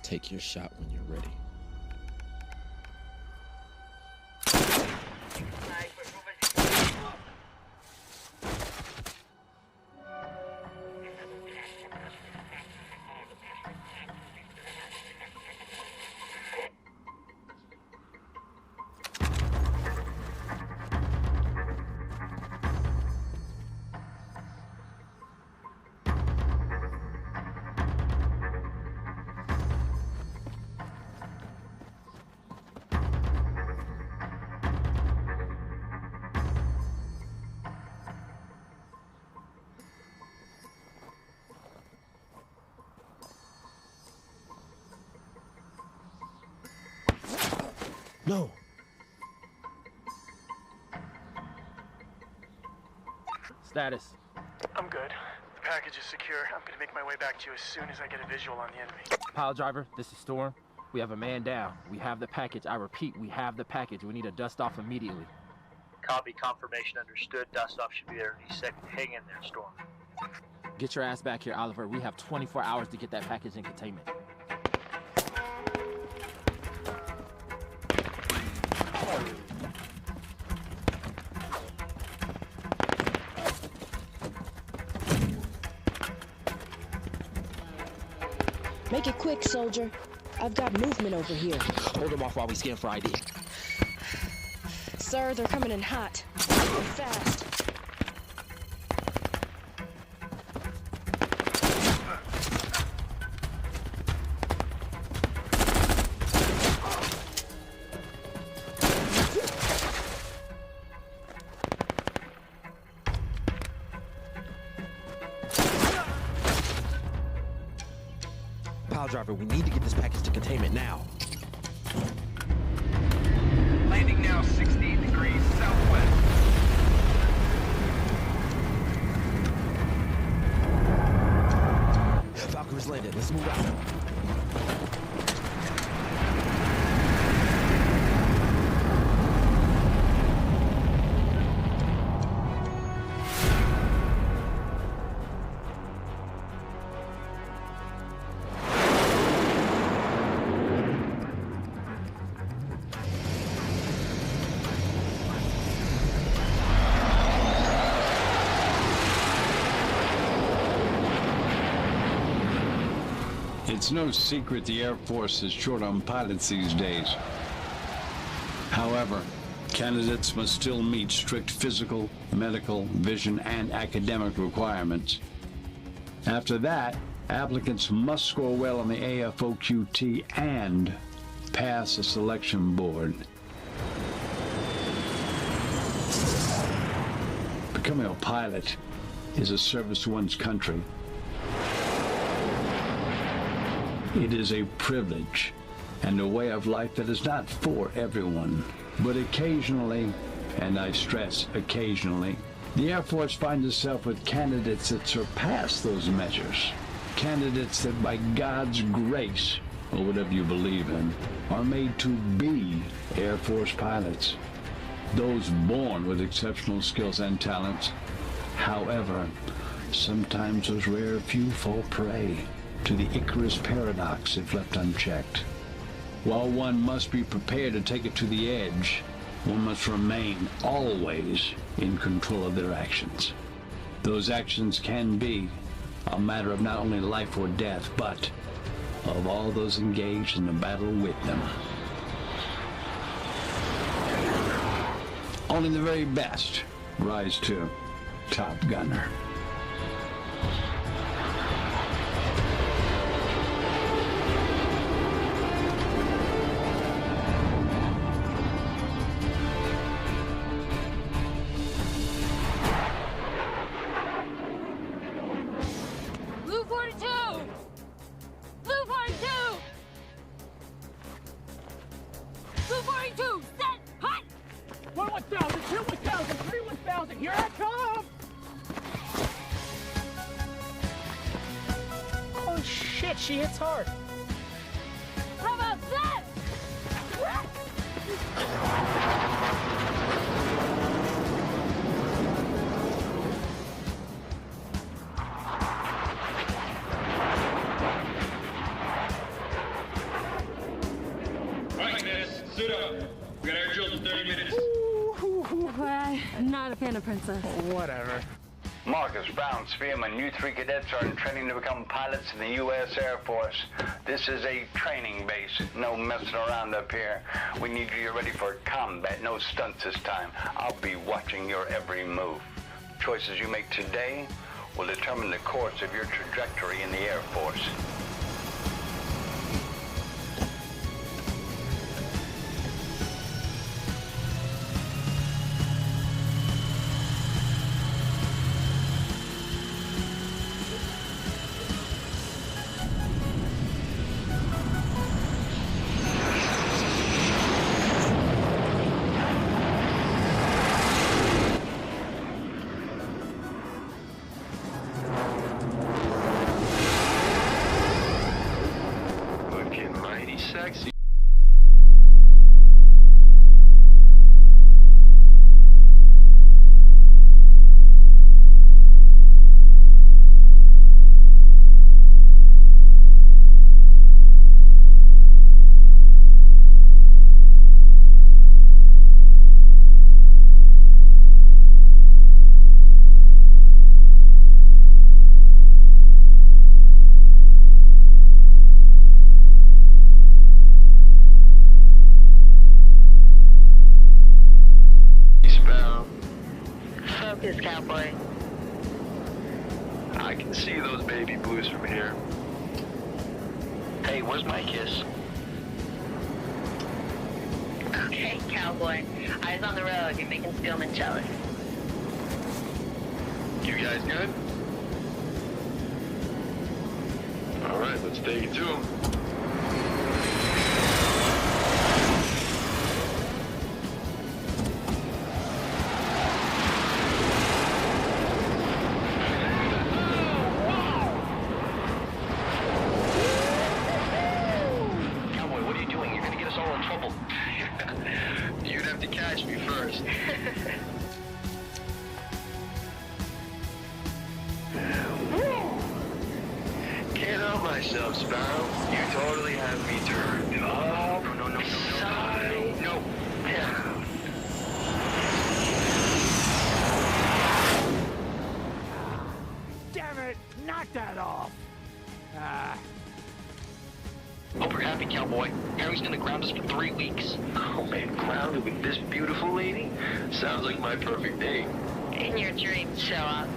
Take your shot when you're ready. No. Status. I'm good. The package is secure. I'm gonna make my way back to you as soon as I get a visual on the enemy. Pile driver, this is Storm. We have a man down. We have the package. I repeat, we have the package. We need a dust off immediately. Copy, confirmation understood. Dust off should be there any second. Hang in there, Storm. Get your ass back here, Oliver. We have 24 hours to get that package in containment. Make it quick, soldier. I've got movement over here. Hold them off while we scan for ID. Sir, they're coming in hot. Fast. Pile driver, we need to get this package to containment now. Landing now 60 degrees southwest. Valkyrie's landed. Let's move out. It's no secret the Air Force is short on pilots these days. However, candidates must still meet strict physical, medical, vision, and academic requirements. After that, applicants must score well on the AFOQT and pass a selection board. Becoming a pilot is a service to one's country. It is a privilege and a way of life that is not for everyone. But occasionally, and I stress occasionally, the Air Force finds itself with candidates that surpass those measures. Candidates that by God's grace, or whatever you believe in, are made to be Air Force pilots. Those born with exceptional skills and talents. However, sometimes those rare few fall prey to the Icarus paradox if left unchecked. While one must be prepared to take it to the edge, one must remain always in control of their actions. Those actions can be a matter of not only life or death, but of all those engaged in the battle with them. Only the very best rise to Top Gunner. Blue 42! Blue 42! Blue 42! Set! Hot! 1,000, 2,000, 3,000, here I come! Oh shit, she hits hard. How about that? Right, miss. Suit up. We got air drills in 30 minutes. Not a fan of Princess. Whatever. Marcus Brown, Spearman, you 3 cadets are in training to become pilots in the U.S. Air Force. This is a training base. No messing around up here. We need you ready for combat. No stunts this time. I'll be watching your every move. Choices you make today will determine the course of your trajectory in the Air Force. Looking mighty sexy. Sparrow. Focus, cowboy. I can see those baby blues from here. Hey, where's my kiss? Okay, cowboy. Eyes on the road. You're making Spielman jealous. You guys good? All right, let's take it to him. Cowboy, what are you doing? You're gonna get us all in trouble. You'd have to catch me first. Can't help myself, Sparrow. You totally have me turned up. No. Side. No. Yeah. Damn it! Knock that off! Hope you're happy, cowboy. Harry's gonna ground us for 3 weeks. Oh man, grounded with this beautiful lady? Sounds like my perfect date. In your dreams, show up.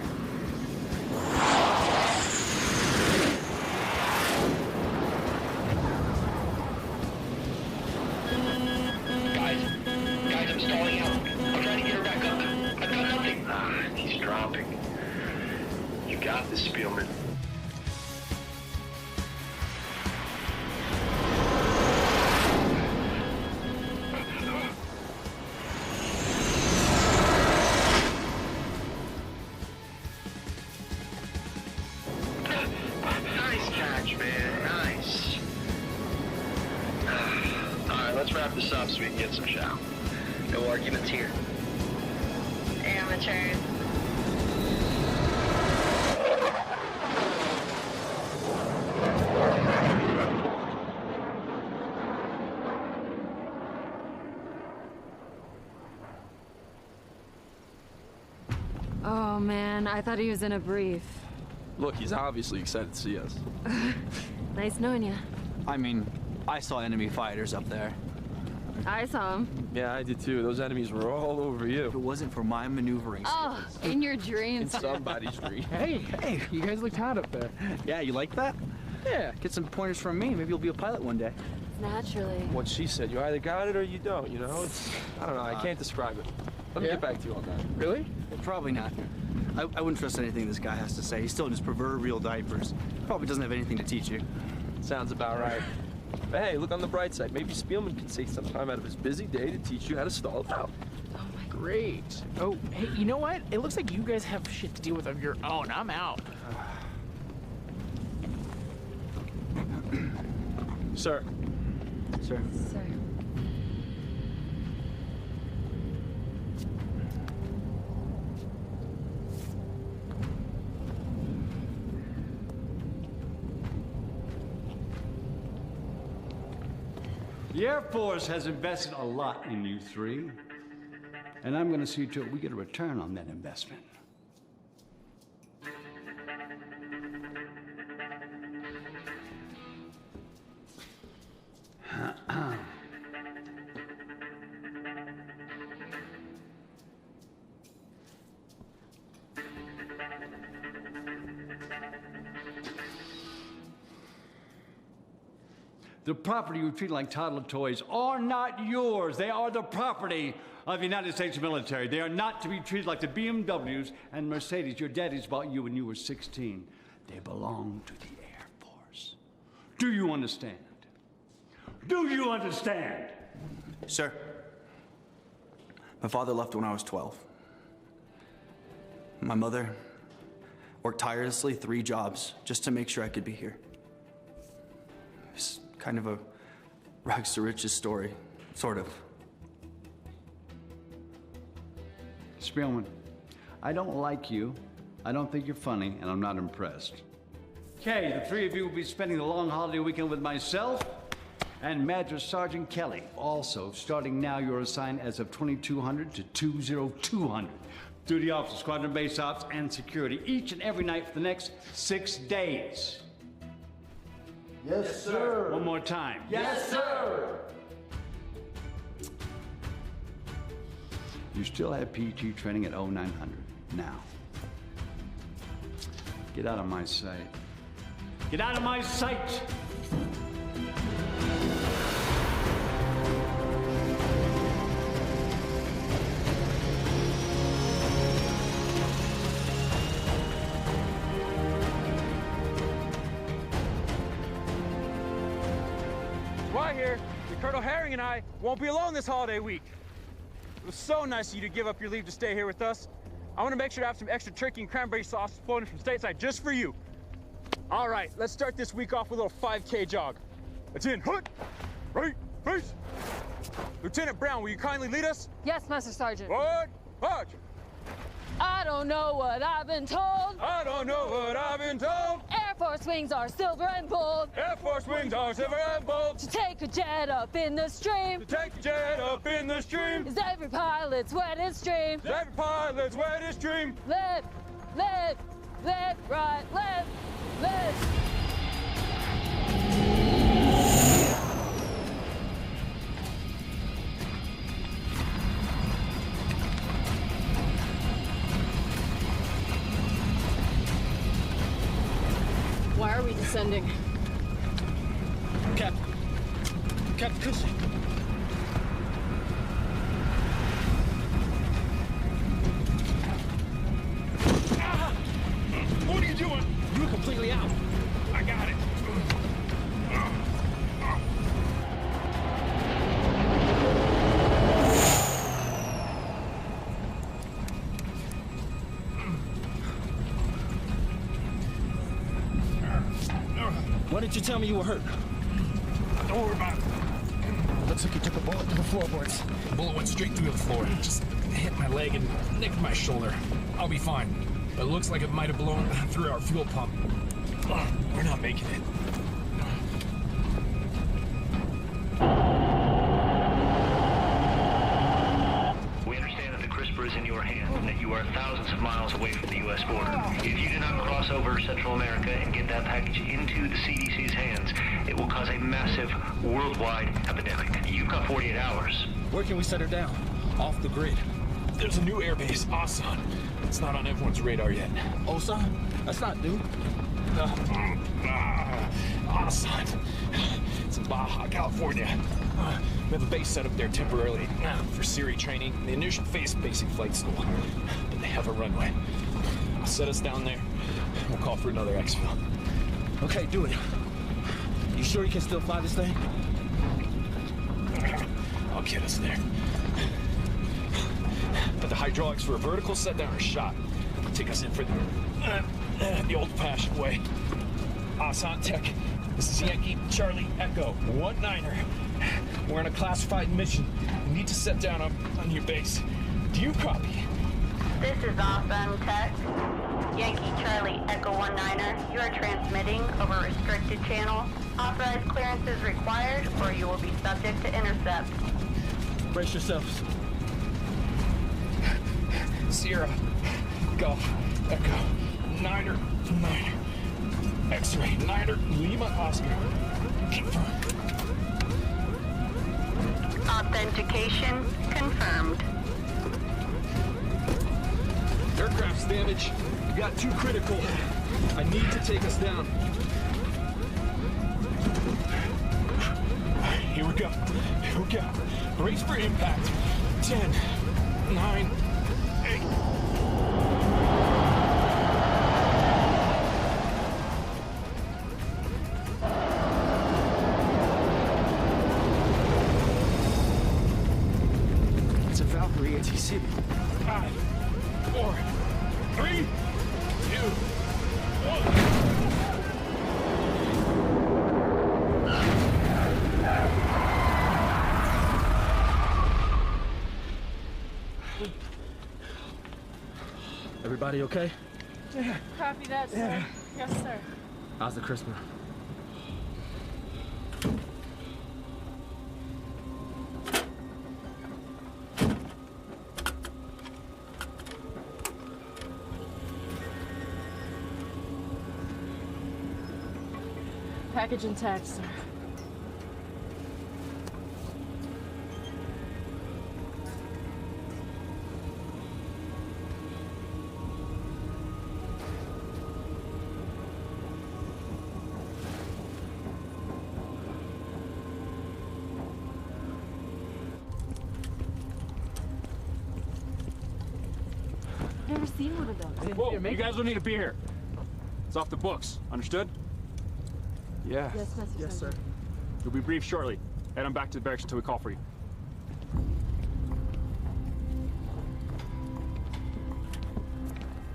Guys, I'm stalling out. I'm trying to get her back up. I've got nothing. He's dropping. You got this, Spielman. Nice catch, man. Nice. All right, let's wrap this up so we can get some chow. No arguments here. Amateurs. Oh man, I thought he was in a brief. Look, he's obviously excited to see us. Nice knowing you. I mean, I saw enemy fighters up there. I saw him. Yeah, I did too. Those enemies were all over you. If it wasn't for my maneuvering Oh, in your In dreams. somebody's dream. Hey, you guys looked hot up there. Yeah, you like that? Yeah, get some pointers from me. Maybe you'll be a pilot one day. Naturally. What she said, you either got it or you don't, you know? It's, I don't know, I can't describe it. Let me get back to you on that. Really? Well, probably not. I wouldn't trust anything this guy has to say. He's still in his proverbial diapers. Probably doesn't have anything to teach you. Sounds about right. But hey, look on the bright side. Maybe Spielman can take some time out of his busy day to teach you how to stall it out. Great. Oh, hey, you know what? It looks like you guys have shit to deal with of your own. I'm out. Sir. Sir. Sir. The Air Force has invested a lot in you three, and I'm going to see to it we get a return on that investment. The property you treat like toddler toys are not yours. They are the property of the United States military. They are not to be treated like the BMWs and Mercedes your daddies bought you when you were 16. They belong to the Air Force. Do you understand? Do you understand? Sir, my father left when I was 12. My mother worked tirelessly 3 jobs just to make sure I could be here. It's kind of a rags to riches story, sort of. Spielman, I don't like you, I don't think you're funny, and I'm not impressed. Okay, the 3 of you will be spending the long holiday weekend with myself and Madras Sergeant Kelly. Also, starting now, you're assigned as of 2200 to 20200. Duty officers, squadron base ops, and security each and every night for the next 6 days. Yes, sir. One more time. Yes, sir. You still have PG training at 0900. Now, get out of my sight. Get out of my sight! Here, Colonel Herring and I won't be alone this holiday week. It was so nice of you to give up your leave to stay here with us. I want to make sure to have some extra turkey and cranberry sauce flown in from stateside just for you. All right, let's start this week off with a little 5K jog. That's in hood, right, face. Lieutenant Brown, will you kindly lead us? Yes, Master Sergeant. Forward, march. I don't know what I've been told. I don't know what I've been told. Air Force wings are silver and gold. Air Force wings are silver and gold. To take a jet up in the stream. To take a jet up in the stream. Is every pilot's wettest dream. Is every pilot's wettest dream. Left, left, left, right, left, left. Why are we descending? Captain Cushing. What are you doing? You were completely out. I got it. Why didn't you tell me you were hurt? Don't worry about it. Looks like you took a bullet to the floorboards. The bullet went straight through the floor. Just hit my leg and nicked my shoulder. I'll be fine. But it looks like it might have blown through our fuel pump. We're not making it. We understand that the CRISPR is in your hand and that you you are thousands of miles away from the U.S. border. If you do not cross over Central America and get that package into the CDC's hands, it will cause a massive worldwide epidemic. You've got 48 hours. Where can we set her down? Off the grid. There's a new airbase, Asan. It's not on everyone's radar yet. Osan? That's not new. Asan. It's in Baja, California. We have a base set up there temporarily for Siri training. The initial phase basic flight school. But they have a runway. I'll set us down there. We'll call for another exfil. Okay, do it. You sure you can still fly this thing? I'll get us there. But the hydraulics for a vertical set down are shot. Take us in for the old-fashioned way. Asan Tech, this is Yankee Charlie Echo 19er. We're on a classified mission. We need to set down on your base. Do you copy? This is Asan Tech. Yankee Charlie Echo 19er. You are transmitting over restricted channel. Authorized clearance is required, or you will be subject to intercept. Brace yourselves. Sierra, Golf, Echo, Niner, X-ray, Niner, Lima, Oscar. Confirm. Authentication confirmed. Aircraft's damaged. You got 2 critical. I need to take us down. Here we go. Here we go. Brace for impact. 10, 9, 8. It's a Valkyrie ATC. 5, 4, 3, 2, 1. Everybody okay? Yeah. Copy that, sir. Yes, sir. How's the crisper? Package intact, sir. Never seen one of those. Whoa, you guys don't need to be here. It's off the books. Understood? Yeah. Yes, Master Yes, sir. You'll be briefed shortly. Head on back to the barracks until we call for you.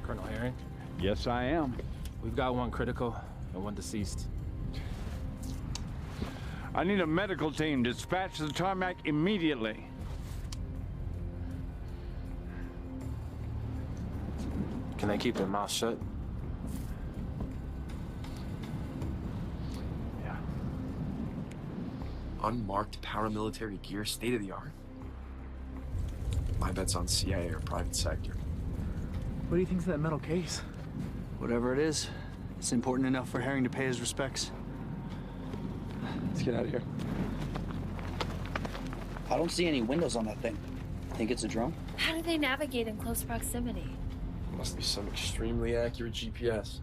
Colonel Herring, Yes, I am. we've got 1 critical and 1 deceased. I need a medical team dispatched to the tarmac immediately. Can they keep their mouths shut? Yeah. Unmarked paramilitary gear, state of the art. My bet's on CIA or private sector. What do you think's in that metal case? Whatever it is, it's important enough for Herring to pay his respects. Let's get out of here. I don't see any windows on that thing. Think it's a drone? How do they navigate in close proximity? Must be some extremely accurate GPS.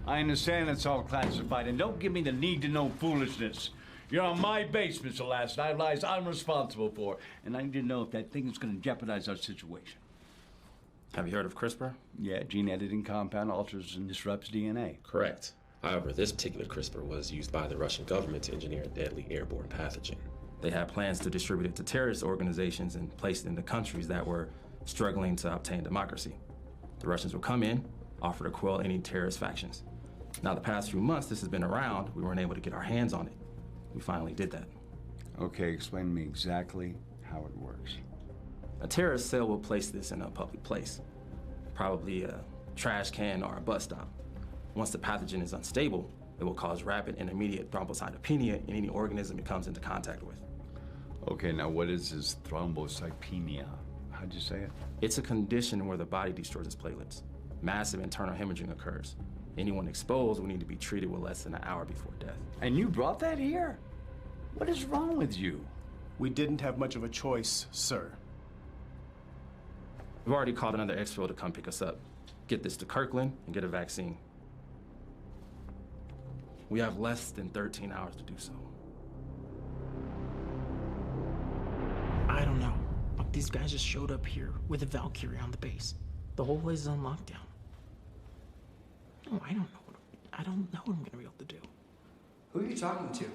I understand it's all classified, and don't give me the need-to-know foolishness. You're on my base, Mr. Last Night Lies I'm responsible for, and I need to know if that thing is going to jeopardize our situation. Have you heard of CRISPR? Yeah, gene editing compound alters and disrupts DNA. Correct. However, this particular CRISPR was used by the Russian government to engineer a deadly airborne pathogen. They had plans to distribute it to terrorist organizations and place it into countries that were struggling to obtain democracy. The Russians would come in, offer to quell any terrorist factions. Now, the past few months this has been around, we weren't able to get our hands on it. We finally did that. Okay, explain to me exactly how it works. A terrorist cell will place this in a public place, probably a trash can or a bus stop. Once the pathogen is unstable, it will cause rapid and immediate thrombocytopenia in any organism it comes into contact with. Okay, now what is this thrombocytopenia? How'd you say it? It's a condition where the body destroys its platelets. Massive internal hemorrhaging occurs. Anyone exposed will need to be treated with less than an hour before death. And you brought that here? What is wrong with you? We didn't have much of a choice, sir. We've already called another exfil to come pick us up. Get this to Kirkland and get a vaccine. We have less than 13 hours to do so. I don't know. Look, these guys just showed up here with a Valkyrie on the base. The whole place is on lockdown. No, I don't know. I don't know what I'm gonna be able to do. Who are you talking to?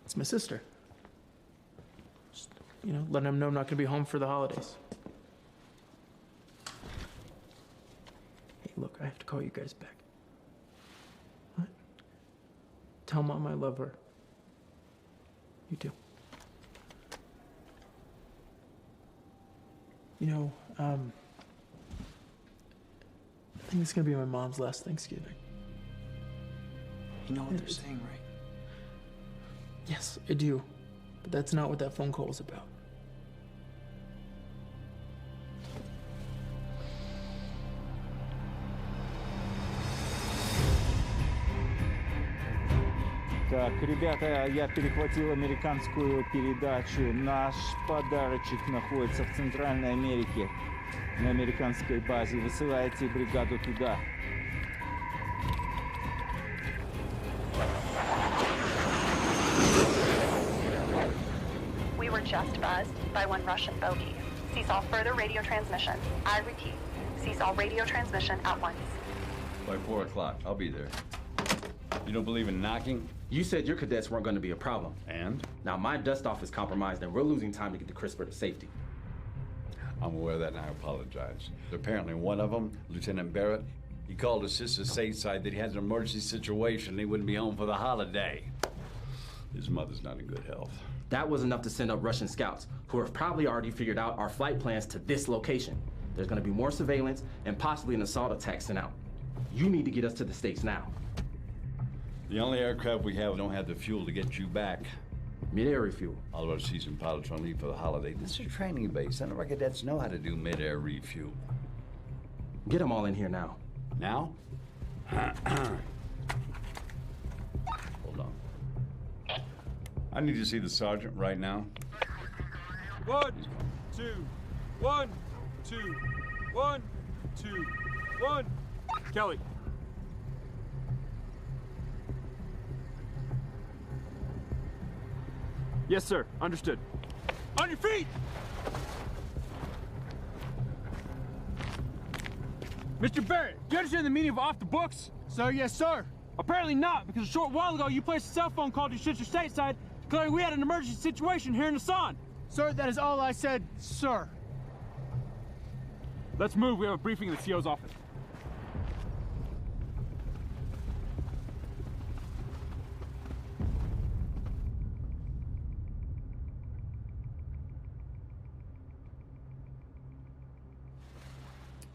It's my sister. Just, you know, letting them know I'm not gonna be home for the holidays. Hey, look, I have to call you guys back. What? Tell Mom I love her. You too. You know, I think it's gonna be my mom's last Thanksgiving. You know what they're saying, right? Yes, I do. But that's not what that phone call was about. Так, ребята, я перехватил американскую передачу. Наш подарочек находится в Центральной Америке, на американской базе. Высылайте бригаду туда. We were just buzzed by one Russian bogey. Cease all further radio transmission. I repeat, cease all radio transmission at once. By 4 o'clock, I'll be there. You don't believe in knocking? You said your cadets weren't going to be a problem. And? Now my dust-off is compromised and we're losing time to get the crisper to safety. I'm aware of that and I apologize. Apparently one of them, Lieutenant Barrett, he called Assistant Stateside that he has an emergency situation. He wouldn't be home for the holiday. His mother's not in good health. That was enough to send up Russian scouts, who have probably already figured out our flight plans to this location. There's going to be more surveillance and possibly an assault attack sent out. You need to get us to the States now. The only aircraft we have don't have the fuel to get you back. Mid-air refuel. All of our seasoned pilots are on leave for the holiday. This is a training base. None of our cadets know how to do mid-air refuel. Get them all in here now. Now? Hold on. I need to see the sergeant right now. 1, 2, 1, 2, 1, 2, 1. Kelly. Yes, sir. Understood. On your feet! Mr. Barrett, do you understand the meaning of off the books? Sir, yes, sir. Apparently not, because a short while ago you placed a cell phone call to Sister Stateside declaring we had an emergency situation here in the sun. Sir, that is all I said, sir. Let's move. We have a briefing in the CO's office.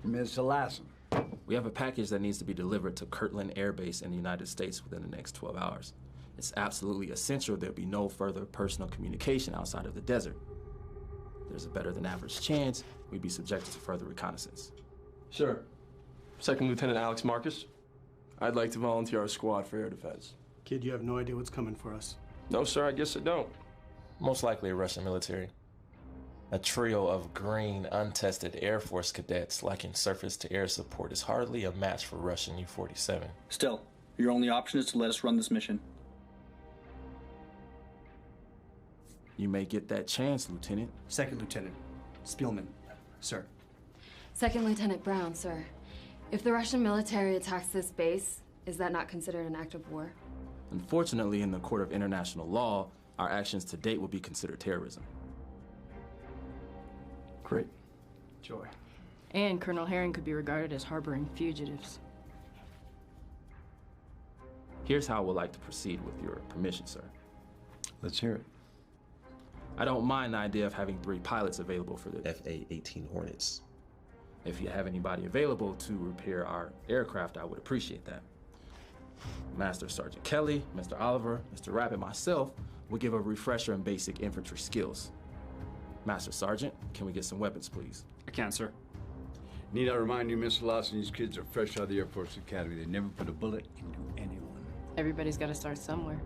Mr. Lassen. We have a package that needs to be delivered to Kirtland Air Base in the United States within the next 12 hours. It's absolutely essential there be no further personal communication outside of the desert. There's a better than average chance we'd be subjected to further reconnaissance. Sure. Second Lieutenant Alex Marcus. I'd like to volunteer our squad for air defense. Kid, you have no idea what's coming for us. No, sir, I guess I don't. Most likely a Russian military. A trio of green, untested Air Force cadets lacking surface-to-air support is hardly a match for Russian U-47. Still, your only option is to let us run this mission. You may get that chance, Lieutenant. Second Lieutenant Spielman, sir. Second Lieutenant Brown, sir. If the Russian military attacks this base, is that not considered an act of war? Unfortunately, in the court of international law, our actions to date would be considered terrorism. Great. Joy. And Colonel Herring could be regarded as harboring fugitives. Here's how I would like to proceed with your permission, sir. Let's hear it. I don't mind the idea of having 3 pilots available for the FA-18 Hornets. If you have anybody available to repair our aircraft, I would appreciate that. Master Sergeant Kelly, Mr. Oliver, Mr. Rapp, and myself will give a refresher in basic infantry skills. Master Sergeant, can we get some weapons, please? I can, sir. Need I remind you, Mr. Lawson, these kids are fresh out of the Air Force Academy. They never put a bullet into anyone. Everybody's got to start somewhere.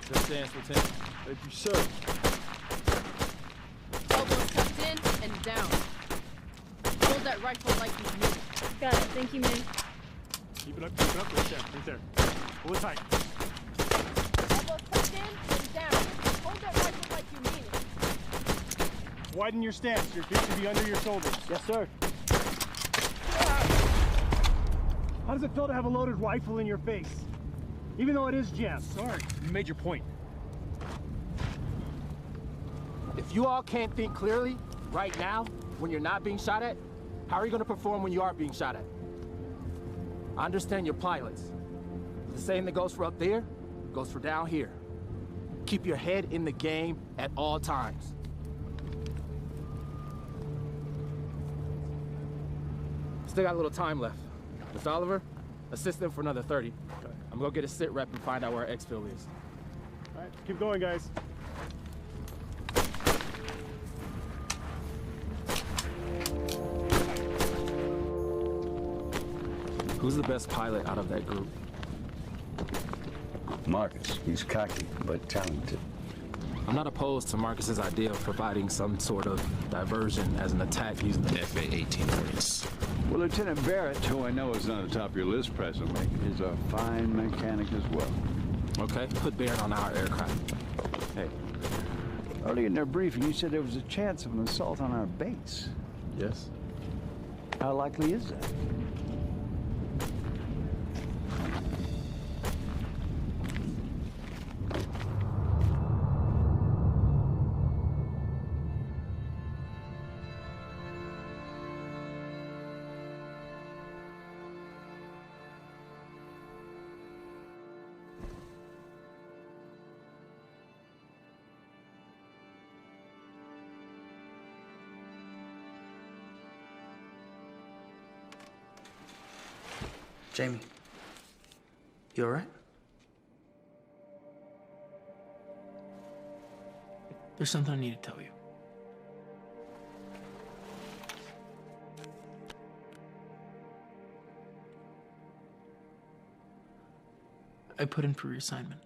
Just dance, Lieutenant. Thank you, sir. Elbows tucked in and down. Hold that rifle like you mean it. Got it. Thank you, Mig. Keep it up, right there, right there. Pull it tight. Elbows tucked in and down. Hold that rifle like you mean it. Widen your stance. Your feet should be under your shoulders. Yes, sir. How does it feel to have a loaded rifle in your face? Even though it is jammed. Sorry, you made your point. If you all can't think clearly right now when you're not being shot at, how are you going to perform when you are being shot at? I understand you're pilots. The same that goes for up there goes for down here. Keep your head in the game at all times. Still got a little time left. Mr. Oliver, assist them for another 30. I'm gonna get a sit rep and find out where our exfil is. All right, keep going, guys. Who's the best pilot out of that group? Marcus, he's cocky, but talented. I'm not opposed to Marcus's idea of providing some sort of diversion as an attack using the FA-18 Hornets. Well, Lieutenant Barrett, who I know is on the top of your list presently, is a fine mechanic as well. Okay, put Barrett on our aircraft. Hey, early in their briefing, you said there was a chance of an assault on our base. Yes. How likely is that? Jamie, you all right? There's something I need to tell you. I put in for reassignment.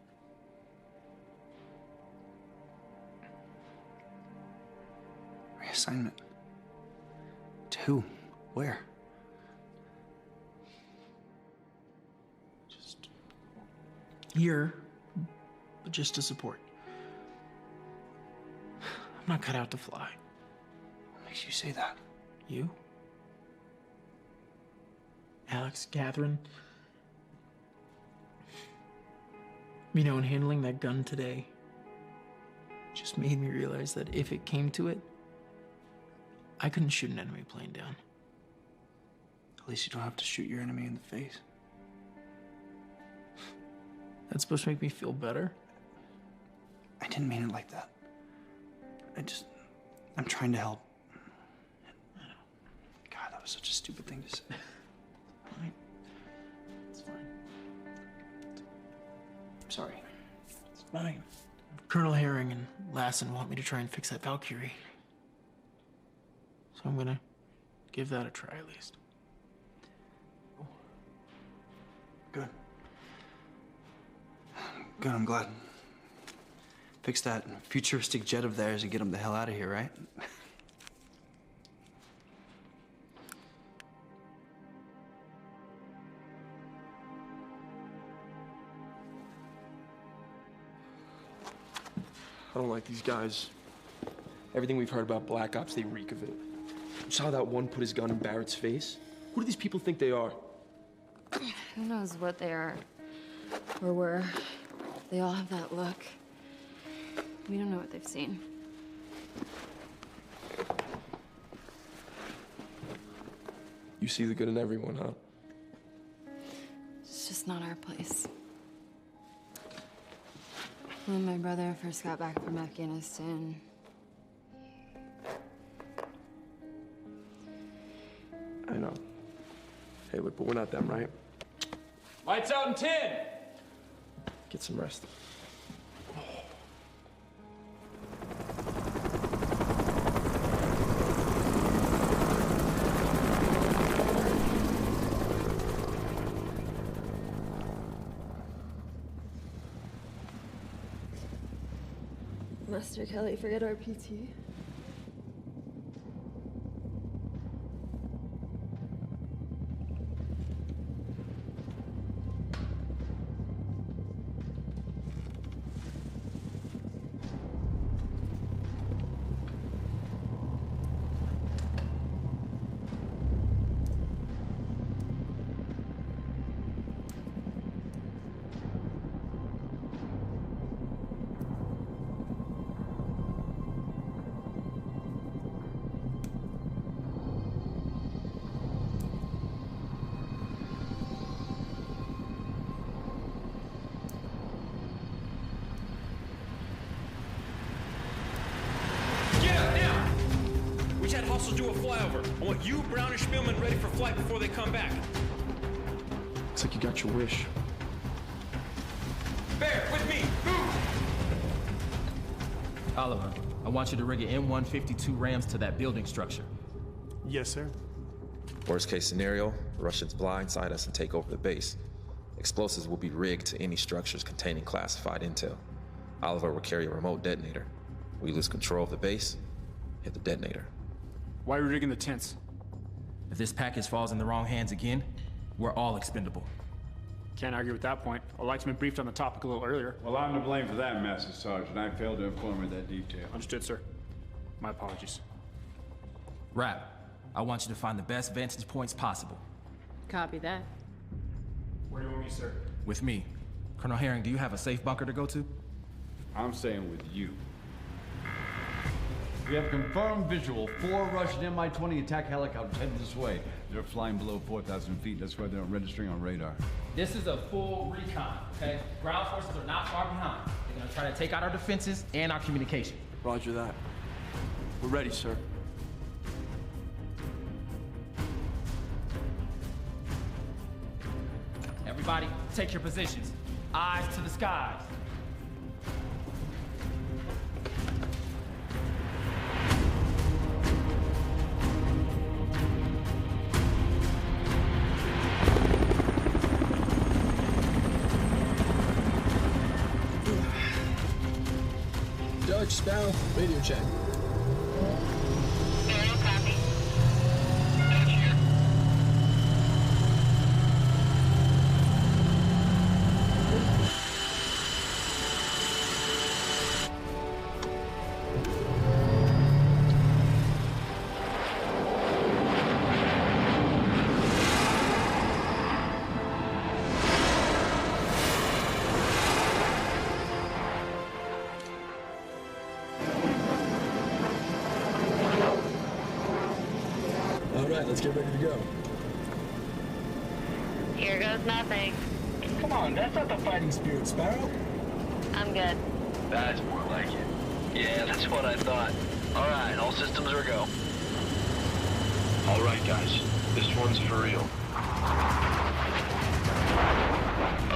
Reassignment? To who? Where? Here, but just to support. I'm not cut out to fly. What makes you say that? You? Alex, Catherine. You know, in handling that gun today, just made me realize that if it came to it, I couldn't shoot an enemy plane down. At least you don't have to shoot your enemy in the face. That's supposed to make me feel better? I didn't mean it like that. I'm trying to help. God, that was such a stupid thing to say. Fine. It's fine. I'm sorry. It's fine. Colonel Herring and Lassen want me to try and fix that Valkyrie. So I'm gonna give that a try at least. Good. Good, I'm glad. Fix that futuristic jet of theirs and get them the hell out of here, right? I don't like these guys. Everything we've heard about Black Ops, they reek of it. You saw that one put his gun in Barrett's face? Who do these people think they are? Who knows what they are or were. They all have that look. We don't know what they've seen. You see the good in everyone, huh? It's just not our place. When my brother first got back from Afghanistan, I know. Hey, look, but we're not them, right? Lights out in 10. Get some rest. Master Kelly, forget our PT. Hostiles do a flyover. I want you, Brown, and Spielman ready for flight before they come back. Looks like you got your wish. Bear, with me! Move! Oliver, I want you to rig an M152 Rams to that building structure. Yes, sir. Worst case scenario, Russians blindside us and take over the base. Explosives will be rigged to any structures containing classified intel. Oliver will carry a remote detonator. We lose control of the base, hit the detonator. Why are we rigging the tents? If this package falls in the wrong hands again, we're all expendable. Can't argue with that point. I'd like to be briefed on the topic a little earlier. Well, I'm to blame for that, Master Sergeant. I failed to inform her that detail. Understood, sir. My apologies. Rap, I want you to find the best vantage points possible. Copy that. Where do you want me, sir? With me. Colonel Herring, do you have a safe bunker to go to? I'm staying with you. We have confirmed visual. 4 Russian Mi-20 attack helicopters headed this way. They're flying below 4,000 feet. That's why they're registering on radar. This is a full recon, okay? Ground forces are not far behind. They're gonna try to take out our defenses and our communication. Roger that. We're ready, sir. Everybody, take your positions. Eyes to the skies. Dutch, Sparrow, radio check. Sparrow, copy. Dutch here. Let's get ready to go. Here goes nothing. Come on, that's not the fighting spirit, Sparrow. I'm good. That's more like it. Yeah, that's what I thought. All right, all systems are go. All right, guys. This one's for real.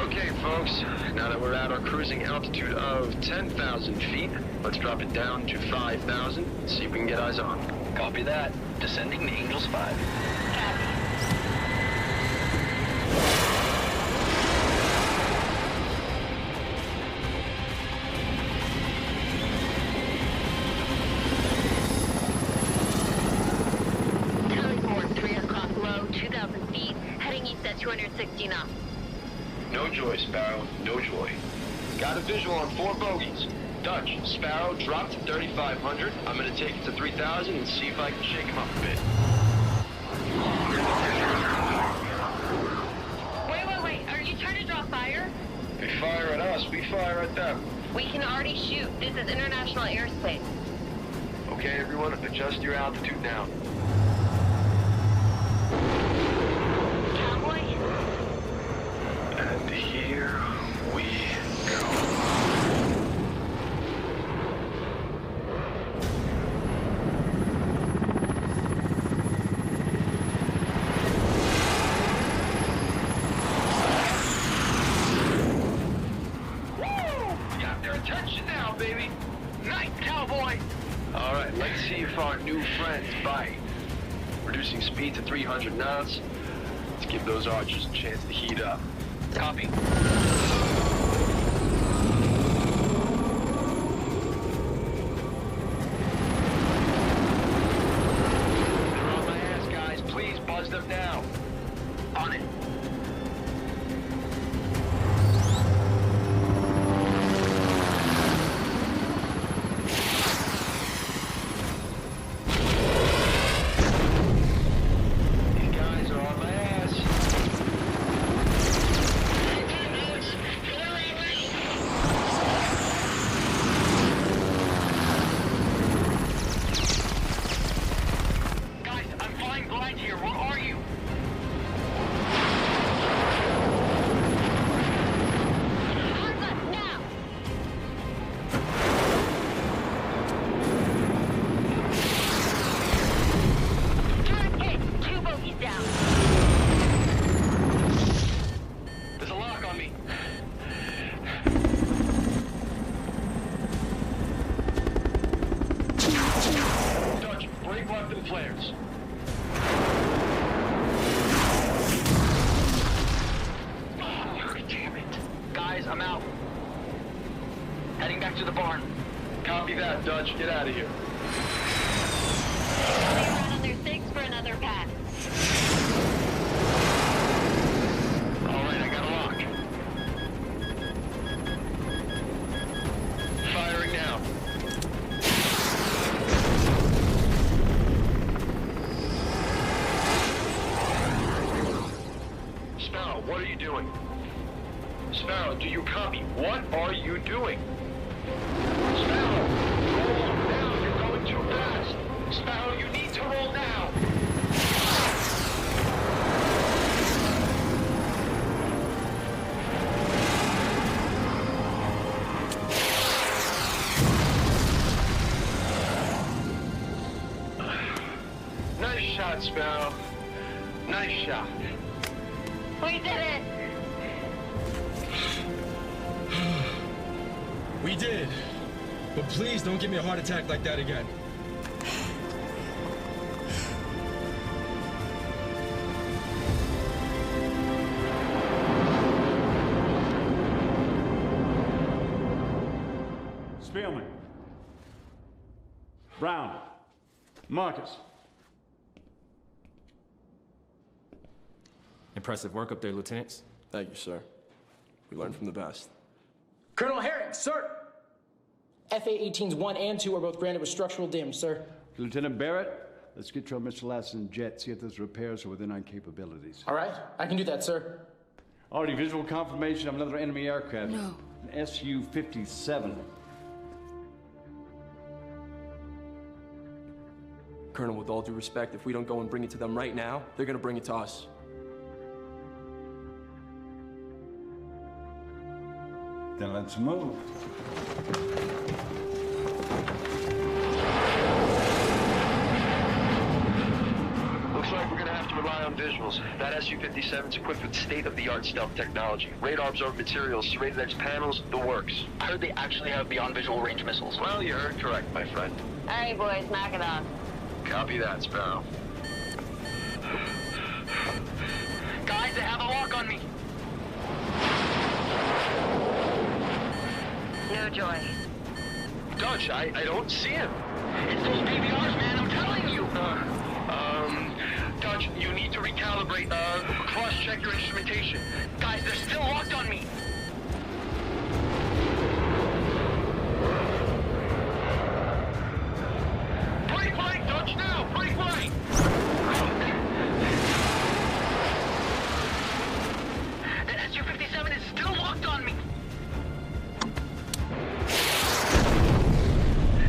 Okay, folks. Now that we're at our cruising altitude of 10,000 feet, let's drop it down to 5,000. See if we can get eyes on. Copy that. Descending to Angels 5. Teleport 3 o'clock low, 2,000 feet, heading east at 260 knots. No joy, Sparrow. No joy. Got a visual on 4 bogeys. Dutch, Sparrow dropped to 3,500. I'm gonna take it to 3,000 and see if I can shake him up a bit. Wait. Are you trying to draw fire? They fire at us, we fire at them. We can already shoot. This is international airspace. Okay, everyone, adjust your altitude now. Cowboy? And here we go. if our new friends bite. Reducing speed to 300 knots. Let's give those archers a chance to heat up. Copy. They're on my ass, guys. Please buzz them now. On it. These guys are on my ass. Guys, I'm flying blind here. Where are you? Two bogeys down. There's a lock on me. Dutch, break left and flares. Oh, damn it. Guys, I'm out. Heading back to the barn. Copy that, Dutch. Get out of here. They're out on their six for another pass. All right, I got a lock. Firing now. Sparrow, what are you doing? Sparrow, do you copy? What are you doing? Sparrow, roll now. You're going too fast. Sparrow, you need to roll now. Nice shot, Sparrow. Nice shot. We did it! We did. But please don't give me a heart attack like that again. Spielman. Brown. Marcus. Impressive work up there, Lieutenants. Thank you, sir. We learned from the best. Colonel Herring, sir! FA-18s 1 and 2 are both branded with structural dim, sir. Lieutenant Barrett, let's get your Mr. Lassen jet, see if those repairs are within our capabilities. All right, I can do that, sir. Already visual confirmation of another enemy aircraft. No. An Su-57. Colonel, with all due respect, if we don't go and bring it to them right now, they're gonna bring it to us. Then let's move. Looks like we're gonna have to rely on visuals. That Su-57's equipped with state-of-the-art stealth technology. Radar absorbed materials, serrated edge panels, the works. I heard they actually have beyond visual range missiles. Well, you heard correct, my friend. All right, boys, knock it off. Copy that, Sparrow. Guys, they have a lock on me. No joy. Dutch, I don't see him. It's those BBRs, man, I'm telling you. Dutch, you need to recalibrate, cross-check your instrumentation. Guys, they're still locked on me. Break right, Dutch, now! Break right! The Su-57 is still locked on me.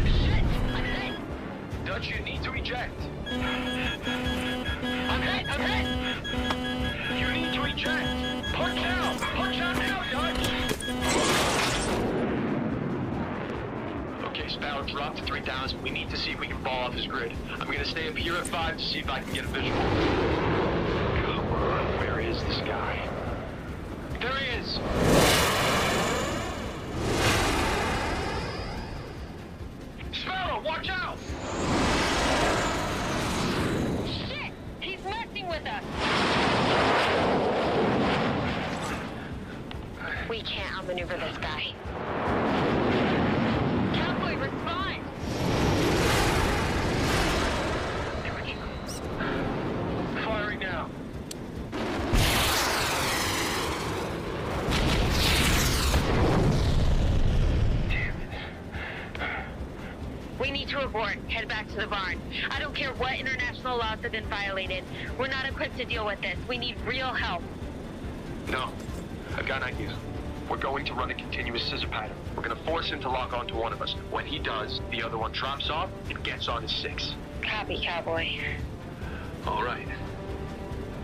Shit, I'm hit. Dutch, you need to eject. I'm hit, I'm hit. You need to eject. Punch out! Punch out now, Dutch! Okay, Sparrow, drop to 3,000. We need to see if we can fall off his grid. I'm gonna stay up here at 5 to see if I can get a visual. Come on, where is this guy? There he is! Sparrow, watch out! outmaneuver this guy. Cowboy, respond! Firing now. We need to abort. Head back to the barn. I don't care what international laws have been violated. We're not equipped to deal with this. We need real help. No. I've got an idea. We're going to run a continuous scissor pattern. We're going to force him to lock onto one of us. When he does, the other one drops off and gets on his 6. Copy, cowboy. All right.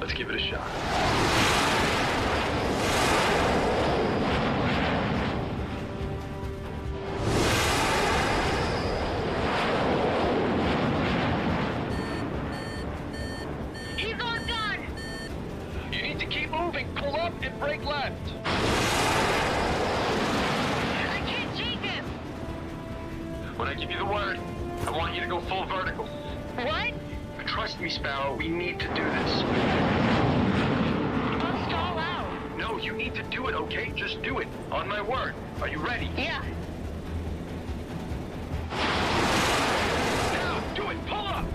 Let's give it a shot. He's on gun! You need to keep moving. Pull up and break left. I can't change him! When I give you the word, I want you to go full vertical. What? Trust me, Sparrow, we need to do this. I'll stall out. No, you need to do it, okay? Just do it. On my word. Are you ready? Yeah. Now, do it. Pull up.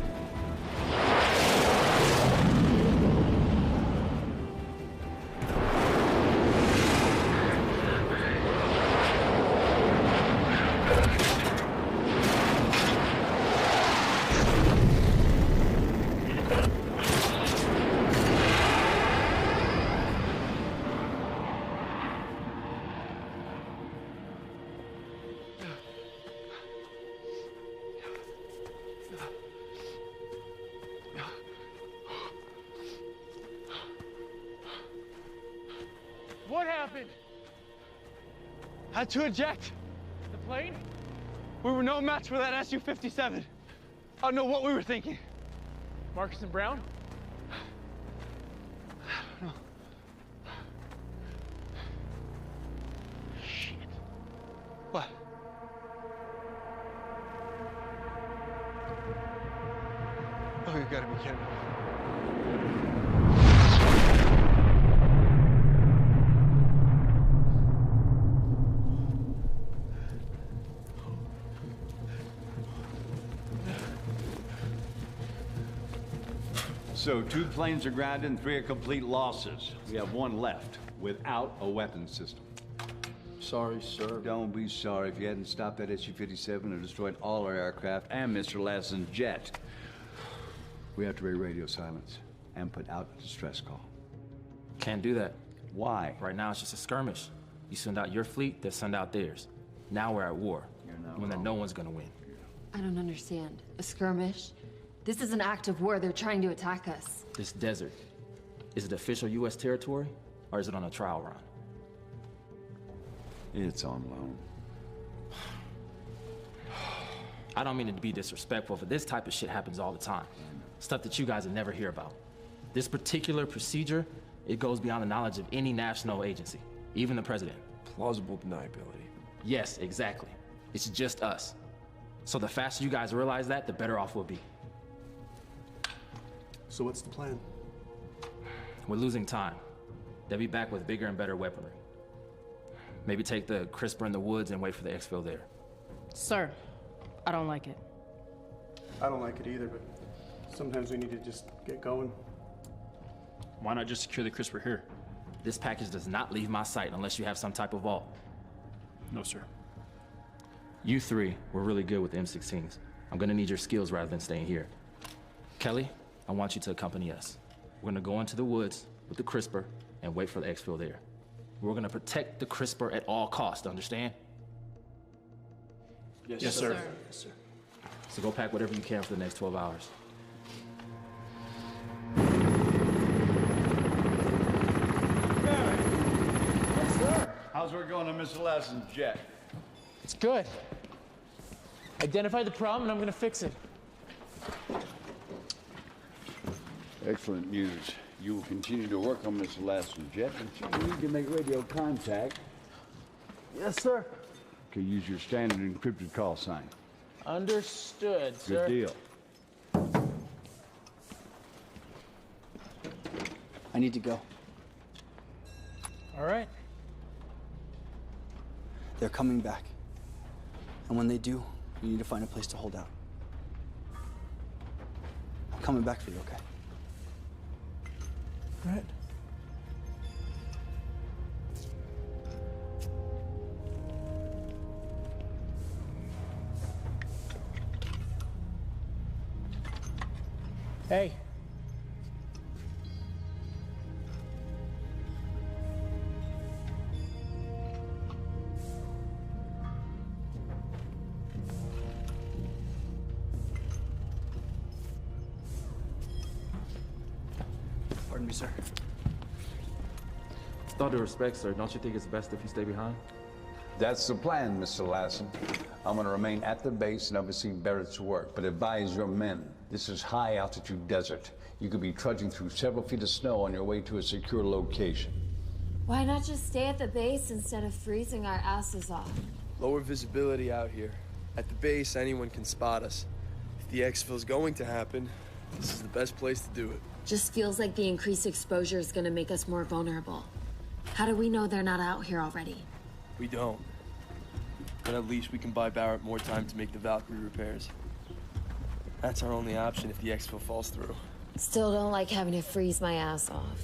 What happened? Had to eject. The plane? We were no match for that Su-57. I don't know what we were thinking. Marcus and Brown? I don't know. Shit. What? Oh, you gotta be kidding me. So 2 planes are grounded and 3 are complete losses. We have 1 left without a weapons system. Sorry, sir. Don't be sorry. If you hadn't stopped that Su-57 and destroyed all our aircraft and Mr. Lassen's jet, we have to raid radio silence and put out a distress call. Can't do that. Why? Right now, it's just a skirmish. You send out your fleet, they'll send out theirs. Now we're at war. When that no one's gonna win. I don't understand. A skirmish? This is an act of war. They're trying to attack us. This desert, is it official U.S. territory, or is it on a trial run? It's on loan. I don't mean to be disrespectful, but this type of shit happens all the time. Stuff that you guys would never hear about. This particular procedure, it goes beyond the knowledge of any national agency, even the president. Plausible deniability. Yes, exactly. It's just us. So the faster you guys realize that, the better off we'll be. So what's the plan? We're losing time. They'll be back with bigger and better weaponry. Maybe take the crisper in the woods and wait for the exfil there. Sir, I don't like it. I don't like it either, but sometimes we need to just get going. Why not just secure the crisper here? This package does not leave my sight unless you have some type of vault. No, sir. You 3 were really good with the M16s. I'm gonna need your skills rather than staying here. Kelly, I want you to accompany us. We're gonna go into the woods with the crisper and wait for the exfil there. We're gonna protect the crisper at all costs, understand? Yes, sir. Yes, sir. So go pack whatever you can for the next 12 hours. Yes, sir. How's work going on Mr. Lassen's jet? It's good. Identify the problem and I'm gonna fix it. Excellent news. You will continue to work on Mr. Lassen's jet, but you need to make radio contact. Yes, sir. Okay, use your standard encrypted call sign. Understood, sir. Good deal. I need to go. All right. They're coming back. And when they do, you need to find a place to hold out. I'm coming back for you, okay? Right. Hey. Pardon me, sir. With all due respect, sir, don't you think it's best if you stay behind? That's the plan, Mr. Lassen. I'm going to remain at the base and oversee Barrett's work, but advise your men. This is high-altitude desert. You could be trudging through several feet of snow on your way to a secure location. Why not just stay at the base instead of freezing our asses off? Lower visibility out here. At the base, anyone can spot us. If the exfil's going to happen, this is the best place to do it. Just feels like the increased exposure is gonna make us more vulnerable. How do we know they're not out here already? We don't. But at least we can buy Barrett more time to make the Valkyrie repairs. That's our only option if the exfil falls through. Still don't like having to freeze my ass off.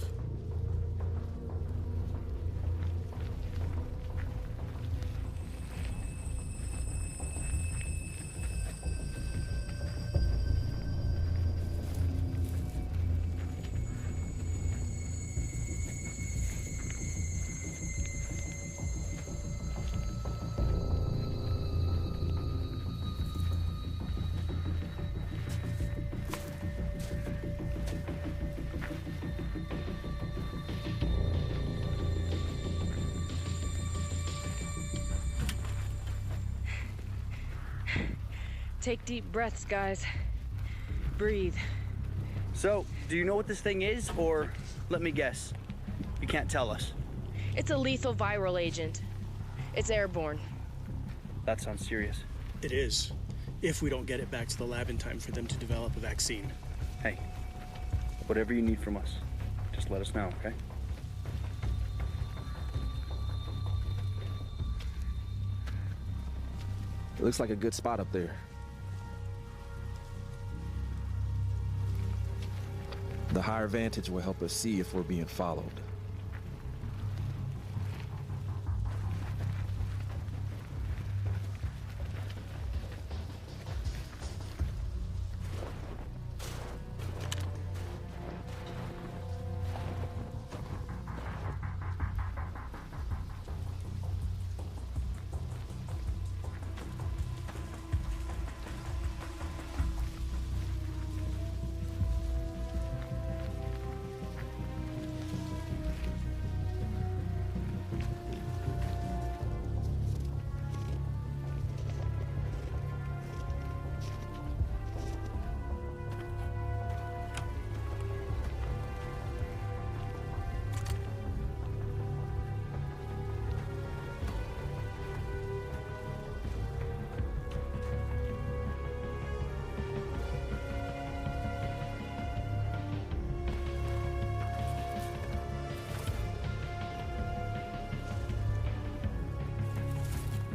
Take deep breaths, guys. Breathe. So, do you know what this thing is, or let me guess? You can't tell us. It's a lethal viral agent. It's airborne. That sounds serious. It is, if we don't get it back to the lab in time for them to develop a vaccine. Hey, whatever you need from us, just let us know, okay? It looks like a good spot up there. The higher vantage will help us see if we're being followed.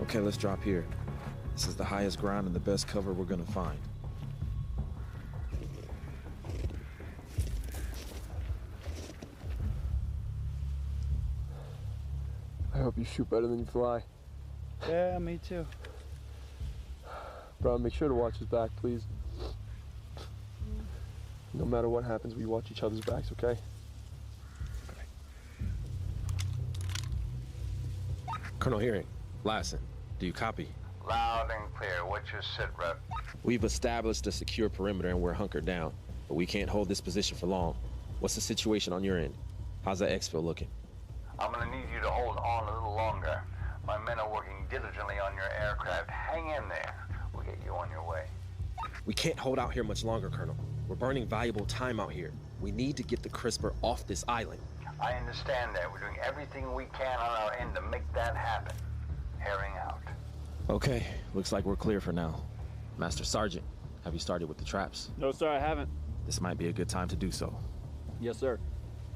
Okay, let's drop here. This is the highest ground and the best cover we're gonna find. I hope you shoot better than you fly. Yeah, me too. Bro, make sure to watch his back, please. No matter what happens, we watch each other's backs, okay? Colonel Hearing, Lassen, do you copy? Loud and clear. What's your sit rep? We've established a secure perimeter and we're hunkered down, but we can't hold this position for long. What's the situation on your end? How's that exfil looking? I'm gonna need you to hold on a little longer. My men are working diligently on your aircraft. Hang in there. We'll get you on your way. We can't hold out here much longer, Colonel. We're burning valuable time out here. We need to get the CRISPR off this island. I understand that. We're doing everything we can on our end to make that happen. Herring out. Okay, looks like we're clear for now. Master Sergeant, have you started with the traps? No, sir, I haven't. This might be a good time to do so. Yes, sir.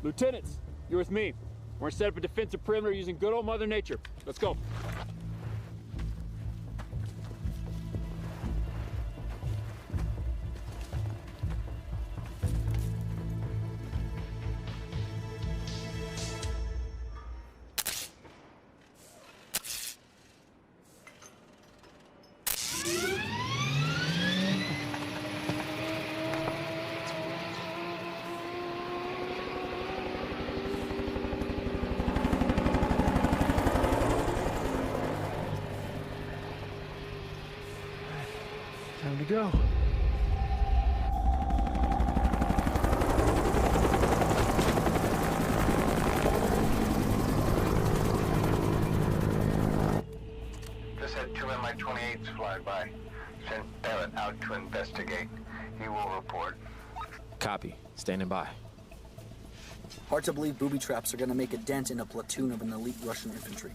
Lieutenants, you're with me. We're gonna set up a defensive perimeter using good old Mother Nature. Let's go. go. Just had 2 Mi-28s fly by. Sent Barrett out to investigate. He will report. Copy. Standing by. Hard to believe booby traps are gonna make a dent in a platoon of an elite Russian infantry.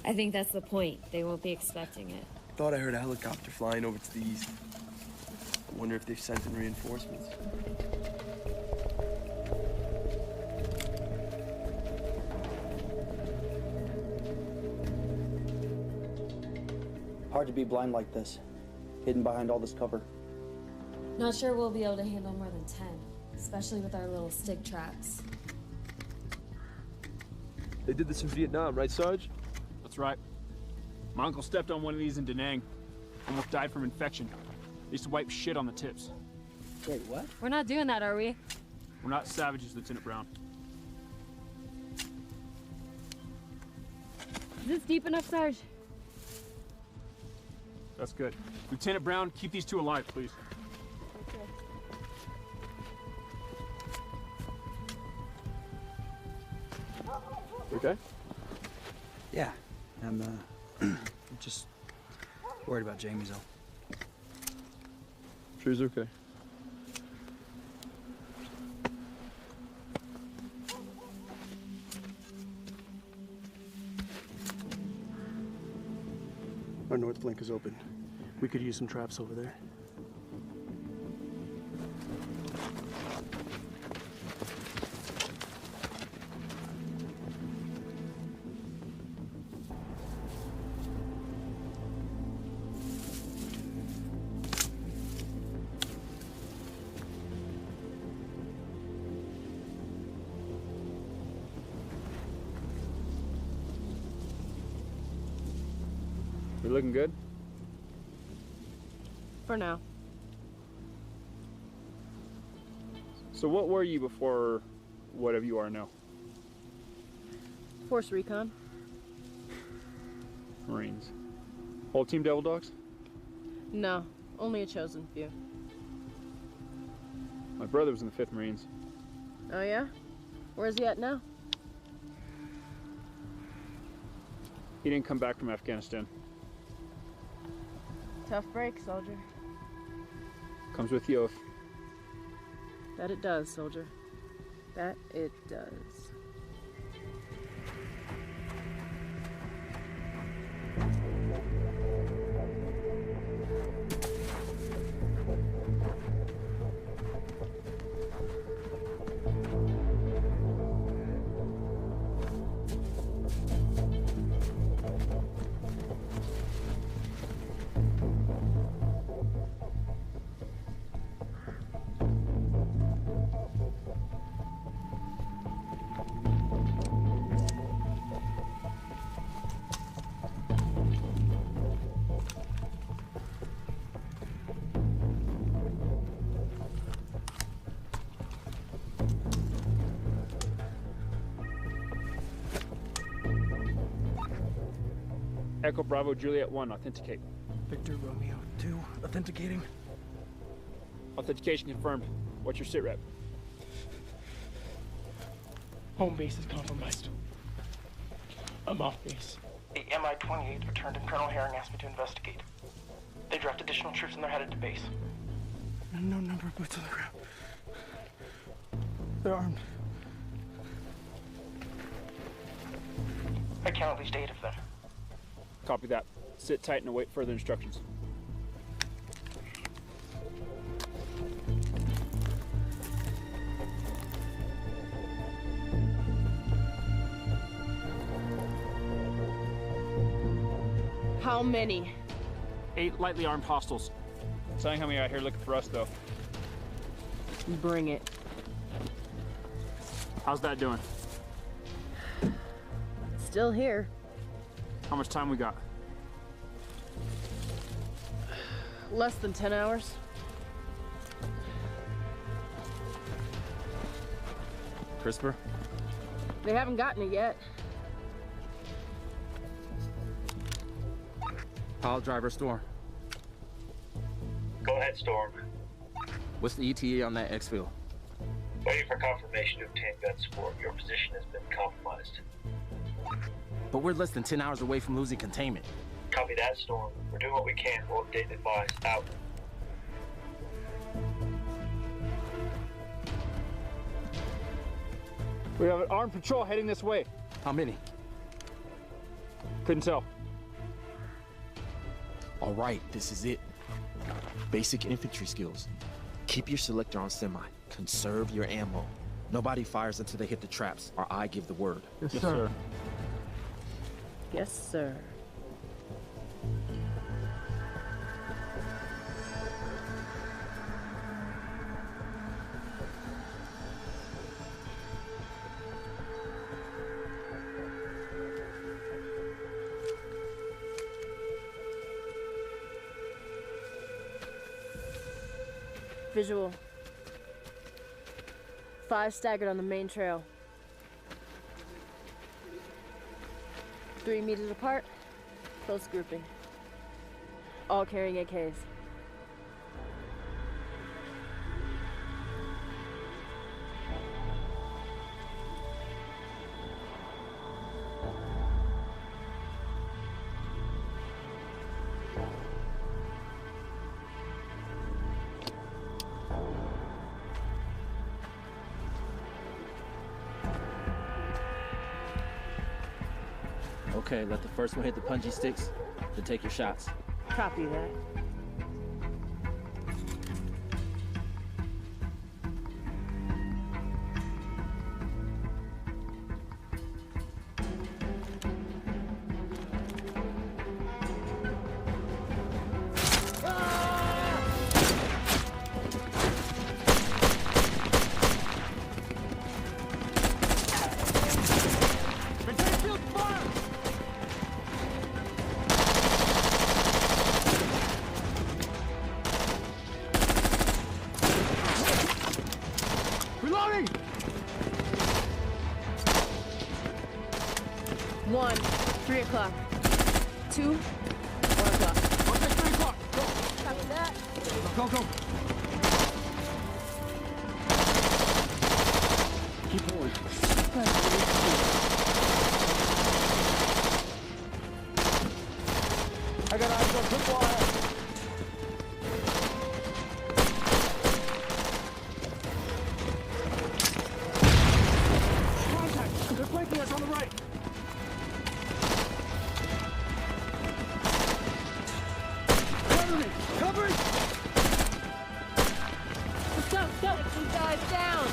I think that's the point. They won't be expecting it. Thought I heard a helicopter flying over to the east. Wonder if they've sent in reinforcements. Hard to be blind like this, hidden behind all this cover. Not sure we'll be able to handle more than 10, especially with our little stick traps. They did this in Vietnam, right, Sarge? That's right. My uncle stepped on one of these in Da Nang. Almost died from infection. They used to wipe shit on the tips. Wait, what? We're not doing that, are we? We're not savages, Lieutenant Brown. Is this deep enough, Sarge? That's good. Lieutenant Brown, keep these two alive, please. Okay. Yeah, I'm just worried about Jamie's though. Sure he's okay. Our north flank is open. We could use some traps over there. You looking good? For now. So what were you before whatever you are now? Force recon. Marines. Whole team Devil Dogs? No, only a chosen few. My brother was in the 5th Marines. Oh yeah? Where's he at now? He didn't come back from Afghanistan. Tough break, soldier. Comes with the oath. That it does, soldier. That it does. Echo Bravo Juliet 1, authenticate. Victor Romeo 2, authenticating. Authentication confirmed. What's your sit rep? Home base is compromised. I'm off base. The Mi-28 returned and Colonel Herring asked me to investigate. They draft additional troops and they're headed to base. No number of boots on the ground. They're armed. I count at least 8 of them. Copy that. Sit tight and await further instructions. How many? 8 lightly armed hostiles. Saying how many out here looking for us, though. Bring it. How's that doing? Still here. How much time we got? Less than 10 hours. CRISPR? They haven't gotten it yet. Pile driver store. Go ahead, Storm. What's the ETA on that exfil? Waiting for confirmation to obtain gun support. Your position has been compromised. But we're less than 10 hours away from losing containment. Copy that, Storm. We're doing what we can. We'll update and advise. Out. We have an armed patrol heading this way. How many? Couldn't tell. All right, this is it. Basic infantry skills. Keep your selector on semi. Conserve your ammo. Nobody fires until they hit the traps, or I give the word. Yes, sir. Yes, sir. Visual. 5 staggered on the main trail. 3 meters apart, close grouping. All carrying AKs. Okay, let the first one hit the punji sticks, then take your shots. Copy that. Reloading! 1, 3 o'clock. 2, 1 o'clock. Okay, 3 o'clock. Go. Copy that. Go, go. Keep going. I got eyes on quick wall ahead. Contact! They're flanking us on the right. Cover me! Cover me! Let's go, let's go. Get these guys down.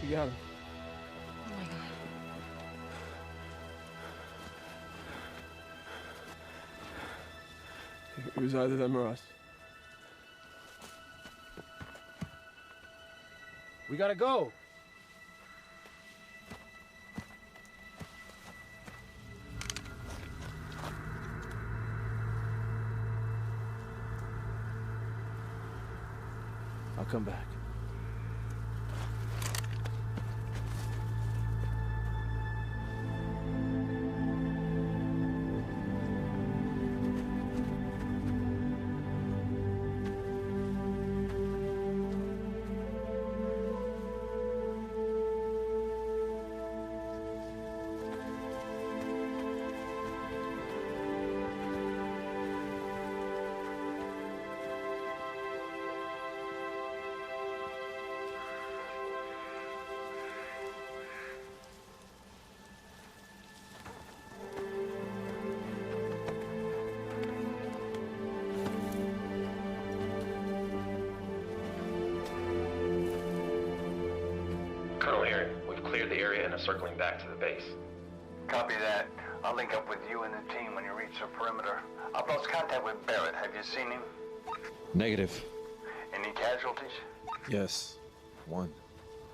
You got him. Oh my god. It was either them or us. We gotta go. I'll come back. Colonel Herring, we've cleared the area and are circling back to the base. Copy that. I'll link up with you and the team when you reach the perimeter. I've lost contact with Barrett. Have you seen him? Negative. Any casualties? Yes. One.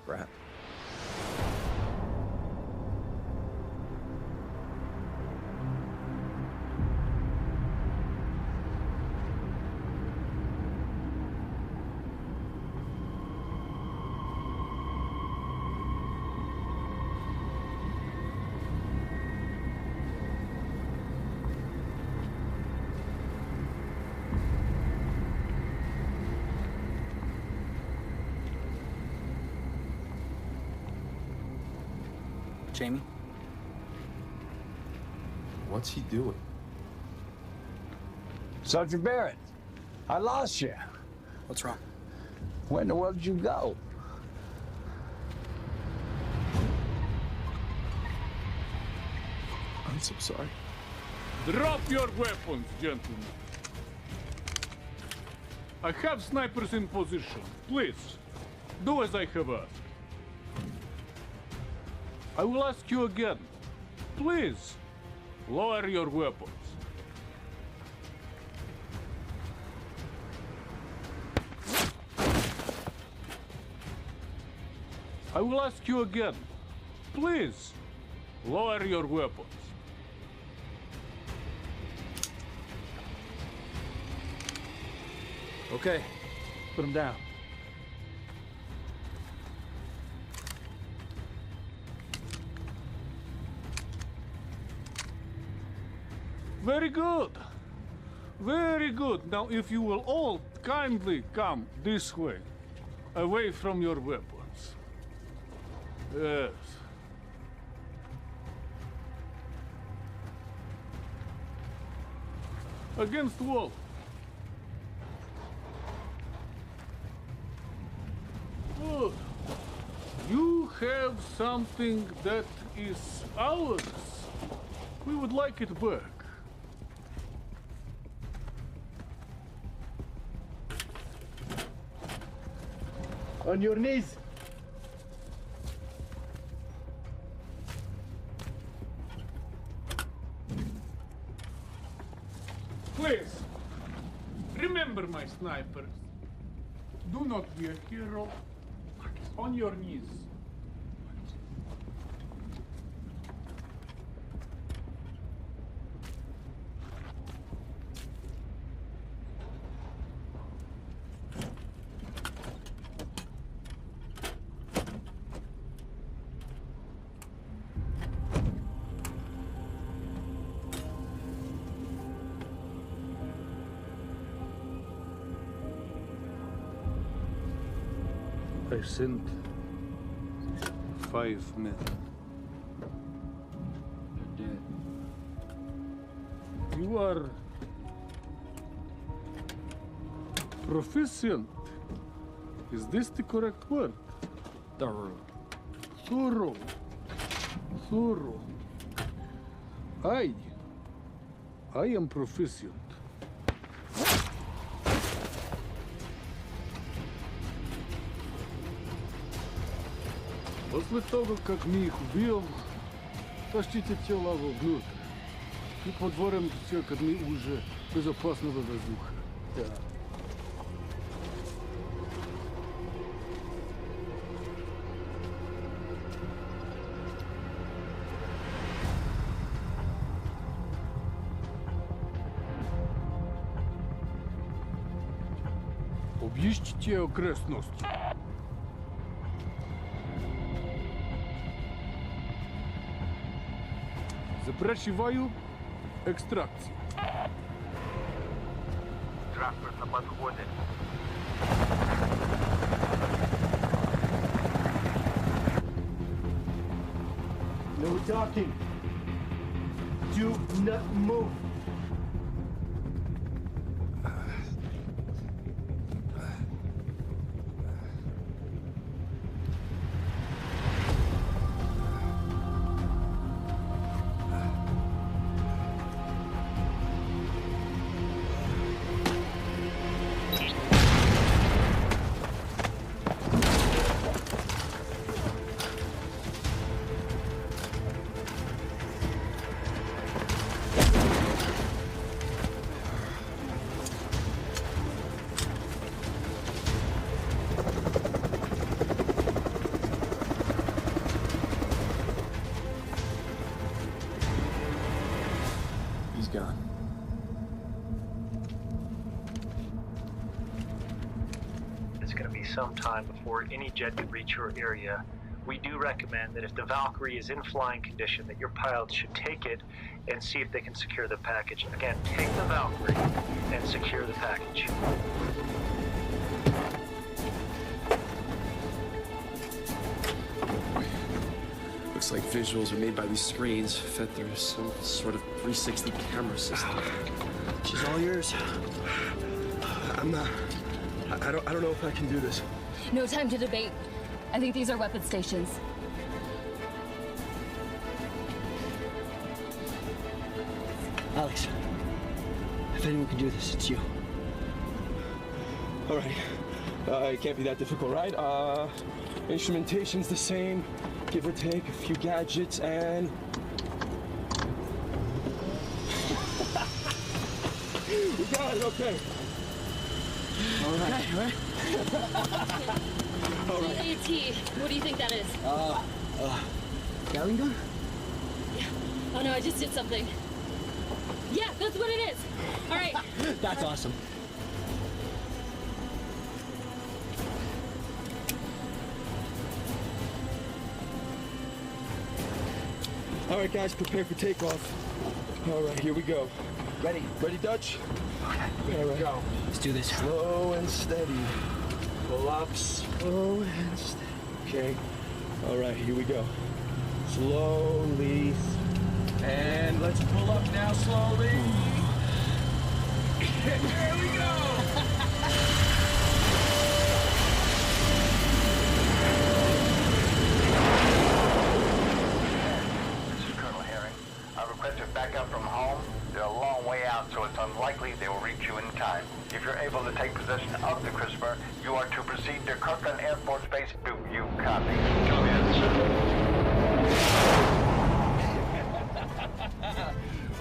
Rat. Jamie? What's he doing? Sergeant Barrett, I lost you. What's wrong? Where in the world did you go? I'm so sorry. Drop your weapons, gentlemen. I have snipers in position. Please, do as I have asked. I will ask you again. Please, lower your weapons. I will ask you again. Please, lower your weapons. Okay, put him down. Very good. Very good. Now, if you will all kindly come this way, away from your weapons. Yes. Against the wall. Good. You have something that is ours. We would like it back. On your knees. Please, remember my snipers. Do not be a hero. On your knees. I sent 5 men. They're dead. You are proficient. Is this the correct word? Thorough. Thorough. Thorough. I am proficient. После того, как мы их убьем, тащите тела вовнутрь и подворим все корми уже безопасного воздуха. Да. Объездите окрестности. Запрашиваю экстракцию. Транспорт на подходе. No talking. Do not move. Gone. It's going to be some time before any jet can reach your area. We do recommend that if the Valkyrie is in flying condition, that your pilots should take it and see if they can secure the package. Again, take the Valkyrie and secure the package. Looks like visuals are made by these screens, fed through some sort of 360 camera system. She's all yours. I'm not... I don't know if I can do this. No time to debate. I think these are weapon stations. Alex, if anyone can do this, it's you. All right. It can't be that difficult, right? Instrumentation's the same, give or take a few gadgets, and... We got it, okay. All right. Okay, right? All right. AT, what do you think that is? Gatling gun? Yeah. Oh no, I just did something. Yeah, that's what it is. All right. That's awesome. All right, guys, prepare for takeoff. All right, here we go. Ready? Ready, Dutch? Okay. All right. Go. Let's do this. Slow and steady. Pull up, slow and steady. Okay. All right, here we go. Slowly. And let's pull up now, slowly. There we go. Back up from home, they're a long way out, so it's unlikely they will reach you in time. If you're able to take possession of the CRISPR, you are to proceed to Kirkland Air Force Base. Do you copy? Come in, sir.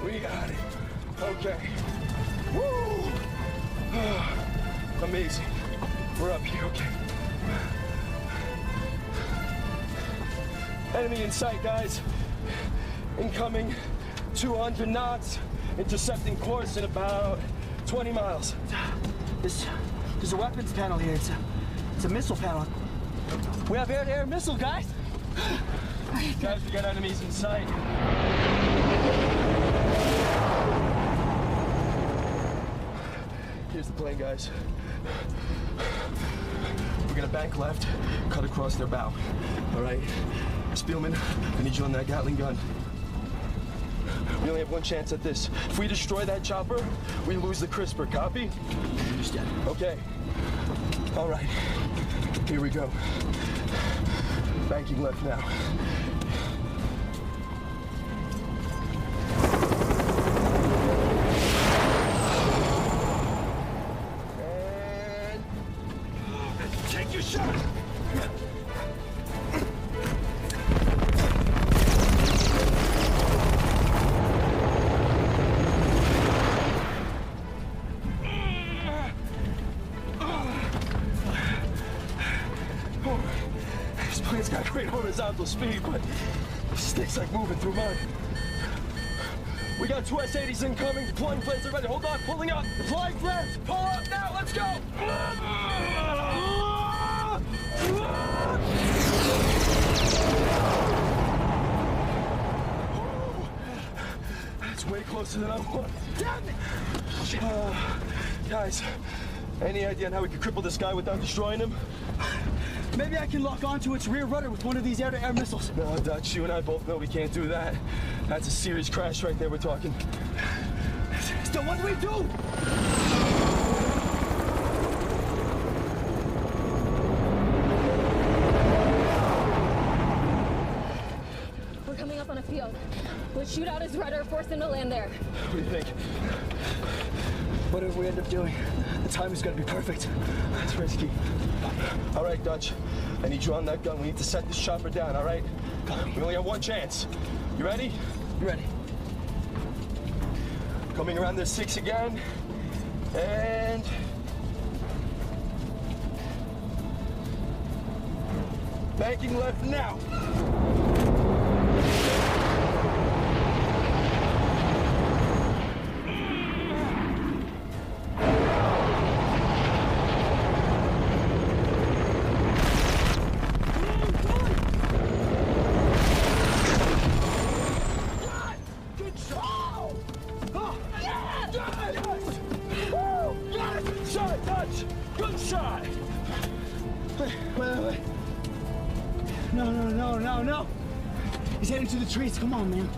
We got it. Okay. Woo! Amazing. We're up here, okay. Enemy in sight, guys. Incoming. 200 knots, intercepting course in about 20 miles. There's a weapons panel here. It's a missile panel. We have air-to-air missile, guys. Guys, we got enemies in sight. Here's the plan, guys. We're gonna bank left, cut across their bow. All right? Spielman, I need you on that Gatling gun. We only have one chance at this. If we destroy that chopper, we lose the CRISPR. Copy? Understand. Okay. All right. Here we go. Banking left now. And... take your shot! It's got great horizontal speed, but it stinks like moving through mud. We got two S-80s incoming, deploying flares, ready. Hold on, pulling up, deploying flares, pull up now, let's go! That's way closer than I want. Damn it! Guys, any idea on how we could cripple this guy without destroying him? Maybe I can lock onto its rear rudder with one of these air-to-air missiles. No, Dutch, you and I both know we can't do that. That's a serious crash right there we're talking. So what do we do? We're coming up on a field. Let's shoot out his rudder, force him to land there. What do you think? Whatever we end up doing, the time is going to be perfect. That's risky. All right, Dutch. I need you on that gun. We need to set this chopper down, all right? We only have one chance. You ready? You ready? Coming around the 6 again. And... banking left now. He's heading to the trees. Come on, man.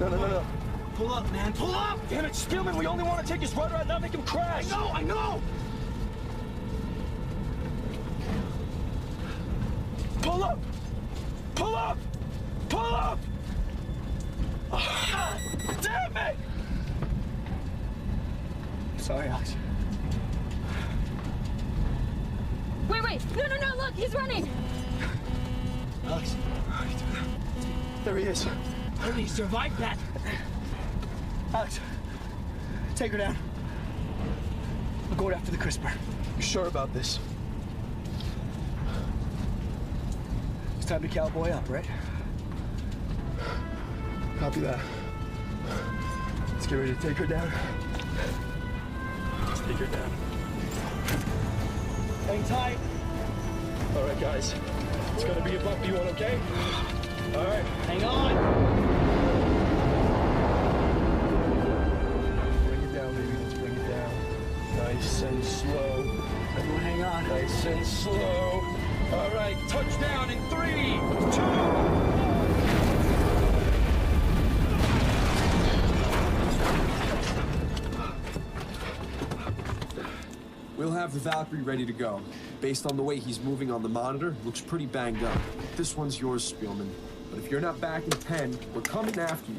No. Pull up, man. Pull up! Damn it, Spielman, we only want to take his rudder out, not make him crash. I know! Pull up! Pull up! Pull up! Damn it! Sorry, Alex. Wait. No, look, he's running. Alex. There he is. How did he survive that? Alex, take her down. We're going after the crisper. You sure about this? It's time to cowboy up, right? Copy that. Let's get ready to take her down. Let's take her down. Hang tight. All right, guys. It's gonna be a bumpy one, okay? All right. Hang on. Bring it down, baby. Let's bring it down. Nice and slow. Everyone hang on. Nice and slow. All right, touchdown in 3, 2... We'll have the Valkyrie ready to go. Based on the way he's moving on the monitor, looks pretty banged up. This one's yours, Spielman. But if you're not back in 10, we're coming after you.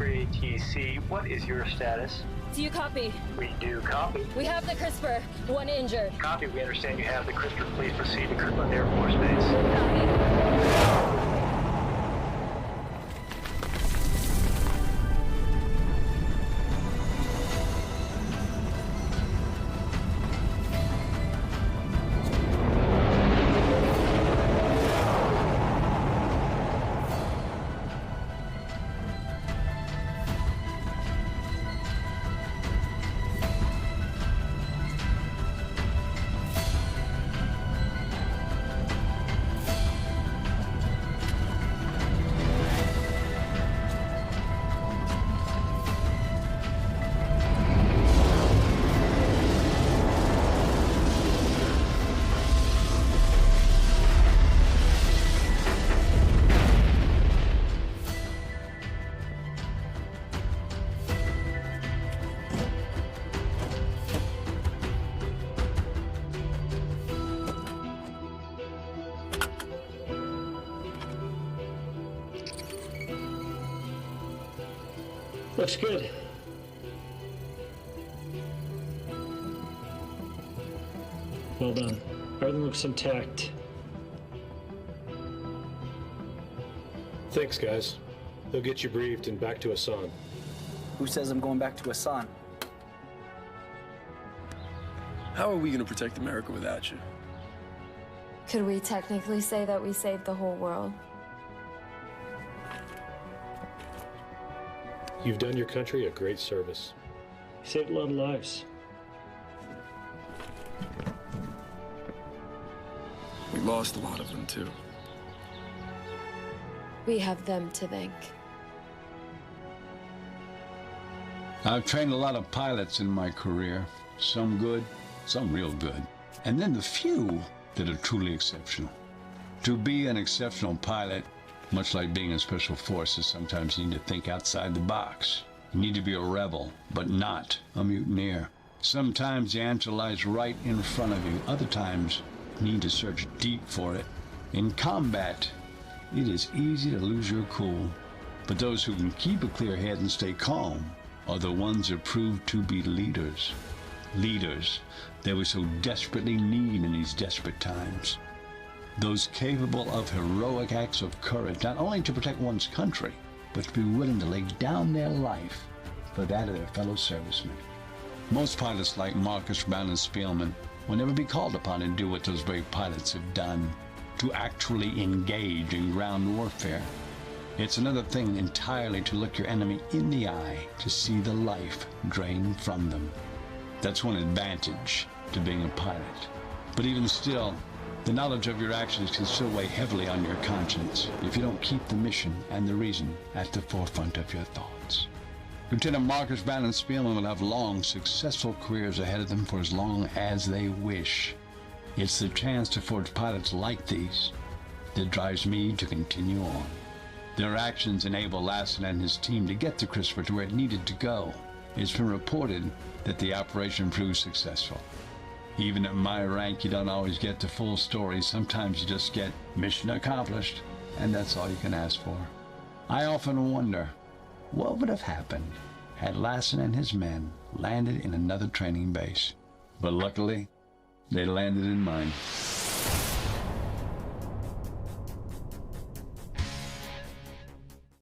Valkyrie TC, what is your status? Do you copy? We do copy. We have the CRISPR. One injured. Copy, we understand you have the CRISPR. Please proceed to Kirtland Air Force Base. Looks good. Well done. Everything looks intact. Thanks, guys. They'll get you briefed and back to Hassan. Who says I'm going back to Hassan? How are we going to protect America without you? Could we technically say that we saved the whole world? You've done your country a great service. You saved a lot of lives. We lost a lot of them, too. We have them to thank. I've trained a lot of pilots in my career. Some good, some real good. And then the few that are truly exceptional. To be an exceptional pilot, much like being in special forces, sometimes you need to think outside the box. You need to be a rebel, but not a mutineer. Sometimes the answer lies right in front of you. Other times, you need to search deep for it. In combat, it is easy to lose your cool. But those who can keep a clear head and stay calm are the ones that prove to be leaders. Leaders that we so desperately need in these desperate times. Those capable of heroic acts of courage, not only to protect one's country, but to be willing to lay down their life for that of their fellow servicemen. Most pilots like Marcus, Brown, and Spielman will never be called upon to do what those brave pilots have done, to actually engage in ground warfare. It's another thing entirely to look your enemy in the eye to see the life drained from them. That's one advantage to being a pilot. But even still, the knowledge of your actions can still weigh heavily on your conscience if you don't keep the mission and the reason at the forefront of your thoughts. Lieutenant Marcus, Brown, and Spielman will have long, successful careers ahead of them for as long as they wish. It's the chance to forge pilots like these that drives me to continue on. Their actions enable Lassen and his team to get the CRISPR to where it needed to go. It's been reported that the operation proved successful. Even at my rank, you don't always get the full story. Sometimes you just get mission accomplished, and that's all you can ask for. I often wonder, what would have happened had Lassen and his men landed in another training base? But luckily, they landed in mine.